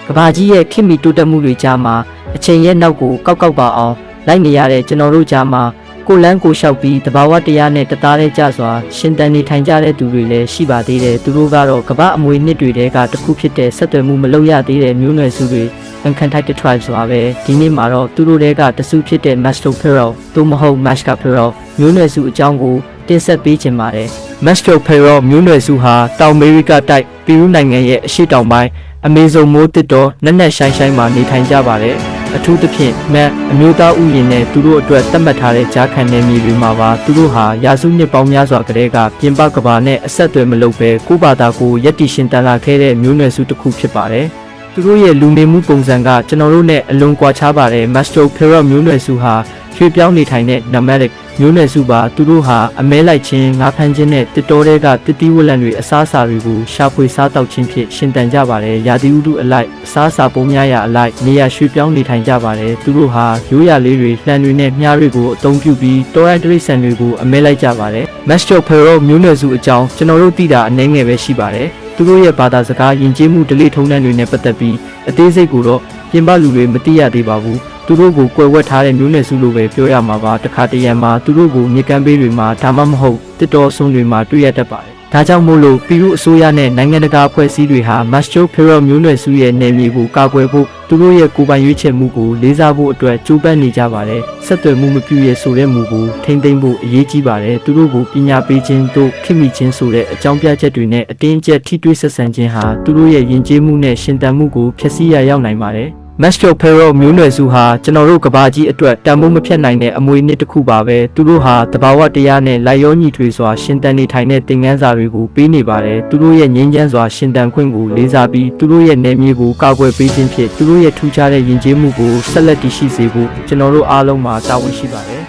ကဘာကြီးရဲ့ခင်မီတိုးတက်မှုတွေကြားမှာအချိန်ရဲ့နောက်ကိုကောက်ပါအောင်လိုက်နေရတဲ့ကျွန်တော်တို့ကြားမှာကိုလန်းကိုလျှောက်ပြီးတဘာဝတရားနဲ့တသားတဲ့ကြစွာရှင်တန်နေထိုင်ကြတဲ့သူတွေလည်းရှိပါသေးတယ်သူတို့ကတော့ကဘာအမွေနှစ်တွေတဲကတစ်ခုဖြစ်တဲ့ဆက်သွယ်မှုမလုပ်ရသေးတဲ့မျိုးနွယ်စုတွေခံထိုက်တဲ့ tribe ဆိုတာပဲဒီနေ့မှာတော့သူတို့တဲကတစုဖြစ်တဲ့ Master Pharaoh သို့မဟုတ် Master Pharaoh မျိုးနွယ်စုအကြောင်းကိုတင်ဆက်ပေးချင်ပါတယ် Master Pharaoh မျိုးနွယ်စုဟာတောင်အမေရိကတိုက်ပီရူးနိုင်ငံရဲ့အရှေ့တောင်ပိုင်းအမေဇုန်မိုးတစ်တော်နက်နက်ရှိုင်းမှာနေထိုင်ကြပါတယ်အထူးသဖြင့်မန်အမျိုးသားဥယျာဉ်နဲ့သူတို့အတွက်သတ်မှတ်ထားတဲ့ကြားခံနယ်မြေတွေမှာပါသူတို့ဟာရာစုနှစ်ပေါင်းများစွာကတည်းကပြင်ပကဘာနဲ့အဆက်အသွယ်မလုပ်ဘဲကိုယ့်ဘာသာကိုယက်တီရှင်တန်လာခဲ့တဲ့မျိုးနွယ်စုတစ်ခုဖြစ်ပါတယ်သူတို့ရဲ့လူနေမှုပုံစံကကျွန်တော်တို့နဲ့အလွန်ကွာခြားပါတယ် Master Pharaoh မျိုးနွယ်စုဟာရွှေ့ပြောင်းနေထိုင်တဲ့ nomadic မျိုးနွယ်စုပါသူတို့ဟာအမဲလိုက်ခြင်းငါးဖမ်းခြင်းနဲ့တစ်တော်တွေကတစ်တီးဝလံတွေအစားအစာတွေကိုရှာဖွေစားတောက်ခြင်းဖြင့်ရှင်တန်ကြပါတယ်ရာသီဥတုအလိုက်အစားအစာပုံများရာအလိုက်နေရာရွှေ့ပြောင်းနေထိုင်ကြပါတယ်သူတို့ဟာရိုးရာလေးတွေလှံတွေနဲ့မြားတွေကိုအသုံးပြုပြီးတောရိုင်းတိရစ္ဆာန်တွေကိုအမဲလိုက်ကြပါတယ် Master Pharaoh မျိုးနွယ်စုအကြောင်းကျွန်တော်တို့သိတာအနည်းငယ်ပဲရှိပါတယ်သူတို့ရဲ့ဘာသာစကားယဉ်ကျေးမှုဓလေ့ထုံးတမ်းတွေနဲ့ပတ်သက်ပြီးအသေးစိတ်ကိုတော့ပြင်ပလူတွေမသိရသေးပါဘူးသူတို့ကိုကွယ်ဝှက်ထားတဲ့မျိုးနွယ်စုလိုပဲပြောရမှာပါတခါတရံမှာသူတို့ကိုမြေကမ်းဘေးတွေမှာဒါမှမဟုတ်တစ်တော်ဆွန်းတွေမှာတွေ့ရတတ်ပါတယ်ဒါကြောင့်မို့လို့ပီရူးအစိုးရနဲ့နိုင်ငံတကာအဖွဲ့အစည်းတွေဟာ Master Pharaoh မျိုးနွယ်စုရဲ့နယ်မြေကိုကာကွယ်ဖို့သူတို့ရဲ့ကိုယ်ပိုင်ရွေးချယ်မှုကိုလေးစားဖို့အတွက်ကြိုးပမ်းနေကြပါတယ်ဆက်သွယ်မှုမပြုရဆိုတဲ့မူကိုထိမ့်သိမ်းဖို့အရေးကြီးပါတယ်သူတို့ကိုပညာပေးခြင်းတို့ခင်မိခြင်းဆိုတဲ့အကြောင်းပြချက်တွေနဲ့အတင်းအကျပ်ထိတွေ့ဆက်ဆံခြင်းဟာသူတို့ရဲ့ယဉ်ကျေးမှုနဲ့ရှင်သန်မှုကိုဖျက်ဆီးရရောက်နိုင်ပါတယ်Master Pharaoh မျိုးနွယ်စုဟာကျွန်တော်တို့ကဘာကြီးအတွက်တန်ဖိုးမဖြတ်နိုင်တဲ့အမွေနှစ်တစ်ခုပါပဲသူတို့ဟာတဘာဝတရားနဲ့လိုက်ရောညီထွေစွာရှင်တန်နေထိုင်တဲ့သင်ခန်းစာတွေကိုပေးနေပါတယ်သူတို့ရဲ့ငြိမ်းချမ်းစွာရှင်တန်ခွင့်ကိုလေးစားပြီးသူတို့ရဲ့နယ်မြေကိုကာကွယ်ပေးခြင်းဖြင့်သူတို့ရဲ့ထူးခြားတဲ့ယဉ်ကျေးမှုကိုဆက်လက်တည်ရှိစေဖို့ကျွန်တော်တို့အားလုံးမှာတာဝန်ရှိပါတယ်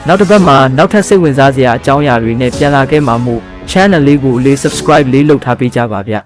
နောက်တစ်ပတ်မှာနောက်ထပ်စိတ်ဝင်စားစရာအကြောင်းအရာတွေနဲ့ပြန်လာခဲ့မှာမို့ channel လေးကိုလေး subscribe လေးလုပ်ထားပေးကြပါဗျ